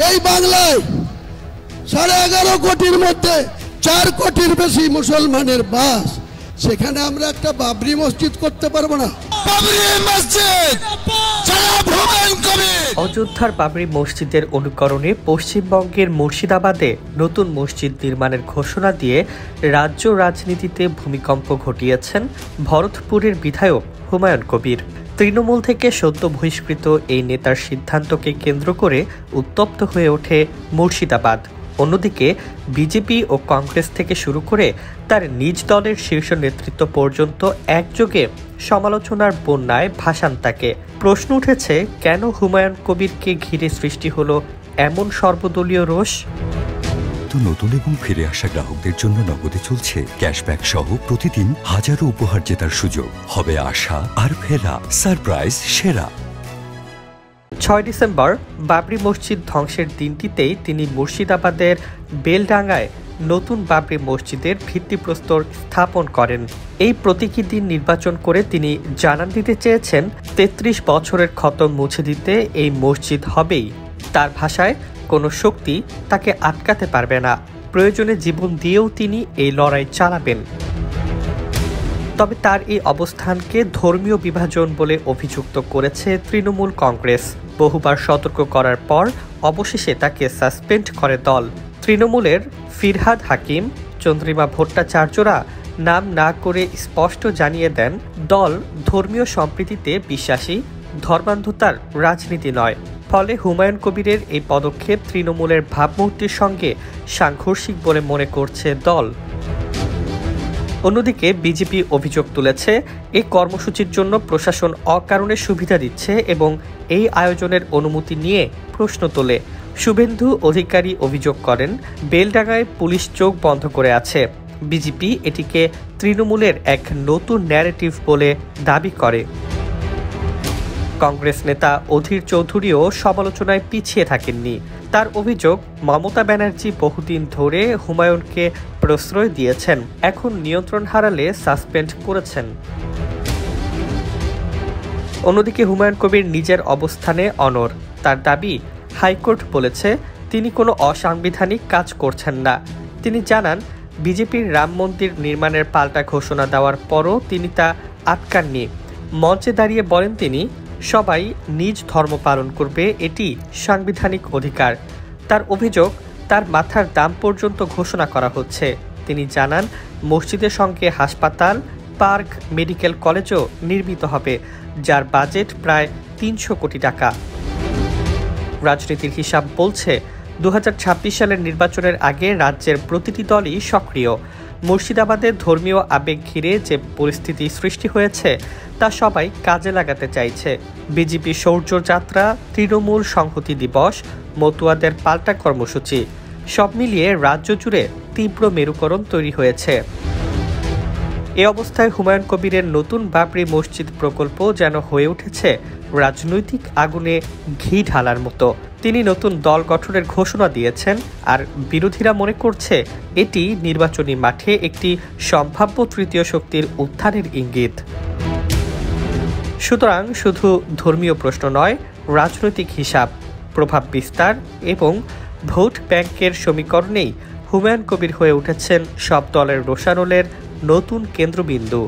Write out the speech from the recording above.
এই বাংলায় 11.5 কোটির মধ্যে 4 কোটির বেশি মুসলমানের বাস, সেখানে আমরা একটা বাবরি মসজিদ করতে পারবো না? অযোধ্যার বাবরি মসজিদের অনুকরণে পশ্চিমবঙ্গের মুর্শিদাবাদে নতুন মসজিদ নির্মাণের ঘোষণা দিয়ে রাজ্য রাজনীতিতে ভূমিকম্প ঘটিয়েছেন ভরতপুরের বিধায়ক হুমায়ুন কবির। তৃণমূল থেকে সদ্য বহিষ্কৃত এই নেতার সিদ্ধান্তকে কেন্দ্র করে উত্তপ্ত হয়ে ওঠে মুর্শিদাবাদ। অন্যদিকে বিজেপি ও কংগ্রেস থেকে শুরু করে তার নিজ দলের শীর্ষ নেতৃত্ব পর্যন্ত একযোগে সমালোচনার বন্যায় ভাসান তাকে। প্রশ্ন উঠেছে, কেন হুমায়ুন কবিরকে ঘিরে সৃষ্টি হলো এমন সর্বদলীয় রোষ? নতুন এবং ফিরে আসা গ্রাহকদের জন্য নগদে চলছে ক্যাশব্যাক সহ প্রতিদিন হাজারো উপহার জেতার সুযোগ। হবে আশা আর ফেরা সারপ্রাইজ সেরা। 6 ডিসেম্বর বাবরি মসজিদ ধ্বংসের দিনটিতেই তিনি মুর্শিদাবাদের বেলডাঙ্গায় নতুন বাবরি মসজিদের ভিত্তিপ্রস্তর স্থাপন করেন। এই প্রতীকী দিন নির্বাচন করে তিনি জানান দিতে চেয়েছেন 33 বছরের ক্ষত মুছে দিতে এই মসজিদ হবেই। তার ভাষায়, কোনো শক্তি তাকে আটকাতে পারবে না, প্রয়োজনে জীবন দিয়েও তিনি এই লড়াই চালাবেন। তবে তার এই অবস্থানকে ধর্মীয় বিভাজন বলে অভিযুক্ত করেছে তৃণমূল কংগ্রেস। বহুবার সতর্ক করার পর অবশেষে তাকে সাসপেন্ড করে দল। তৃণমূলের ফিরহাদ হাকিম, চন্দ্রিমা ভট্টাচার্যরা নাম না করে স্পষ্ট জানিয়ে দেন, দল ধর্মীয় সম্প্রীতিতে বিশ্বাসী, ধর্মান্ধতার রাজনীতি নয়। ফলে হুমায়ুন কবিরের এই পদক্ষেপ তৃণমূলের ভাবমূর্তির সঙ্গে সাংঘর্ষিক বলে মনে করছে দল। অন্যদিকে বিজেপি অভিযোগ তুলেছে, এই কর্মসূচির জন্য প্রশাসন অকারণে সুবিধা দিচ্ছে এবং এই আয়োজনের অনুমতি নিয়ে প্রশ্ন তোলে। শুভেন্দু অধিকারী অভিযোগ করেন, বেলডাঙ্গায় পুলিশ চোখ বন্ধ করে আছে। বিজেপি এটিকে তৃণমূলের এক নতুন ন্যারেটিভ বলে দাবি করে। কংগ্রেস নেতা অধীর চৌধুরীও সমালোচনায় পিছিয়ে থাকেননি। তার অভিযোগ, মমতা ব্যানার্জি বহুদিন ধরে হুমায়ুনকে প্রশ্রয় দিয়েছেন, এখন নিয়ন্ত্রণ হারালে সাসপেন্ড করেছেন। অন্যদিকে হুমায়ুন কবির নিজের অবস্থানে অনড়। তার দাবি, হাইকোর্ট বলেছে তিনি কোনো অসাংবিধানিক কাজ করছেন না। তিনি জানান, বিজেপির রাম মন্দির নির্মাণের পাল্টা ঘোষণা দেওয়ার পরও তিনি তা আটকাননি। মঞ্চে দাঁড়িয়ে বলেন তিনি, সবাই নিজ ধর্ম পালন করবে, এটি সাংবিধানিক অধিকার। তার অভিযোগ, তার মাথার দাম পর্যন্ত ঘোষণা করা হচ্ছে। তিনি জানান, মসজিদের সঙ্গে হাসপাতাল, পার্ক, মেডিকেল কলেজও নির্মিত হবে, যার বাজেট প্রায় 300 কোটি টাকা। রাজনীতির হিসাব বলছে, 2026 সালের নির্বাচনের আগে রাজ্যের প্রতিটি দলই সক্রিয়। মুর্শিদাবাদের ধর্মীয় আবেগ ঘিরে যে পরিস্থিতি সৃষ্টি হয়েছে তা সবাই কাজে লাগাতে চাইছে। বিজেপি শৌর্য যাত্রা, তৃণমূল সংহতি দিবস, মতুয়াদের পাল্টা কর্মসূচি, সব মিলিয়ে রাজ্য জুড়ে তীব্র মেরুকরণ তৈরি হয়েছে। এ অবস্থায় হুমায়ুন কবিরের নতুন বাবরি মসজিদ প্রকল্প যেন হয়ে উঠেছে রাজনৈতিক আগুনে ঘি ঢালার মতো। তিনি নতুন দল গঠনের ঘোষণা দিয়েছেন, আর বিরোধীরা মনে করছে এটি নির্বাচনী মাঠে একটি সম্ভাব্য তৃতীয় শক্তির উত্থানের ইঙ্গিত। সুতরাং শুধু ধর্মীয় প্রশ্ন নয়, রাজনৈতিক হিসাব, প্রভাব বিস্তার এবং ভোট ব্যাংকের সমীকরণেই হুমায়ুন কবির হয়ে উঠেছেন সব দলের রোষানলের নতুন কেন্দ্রবিন্দু।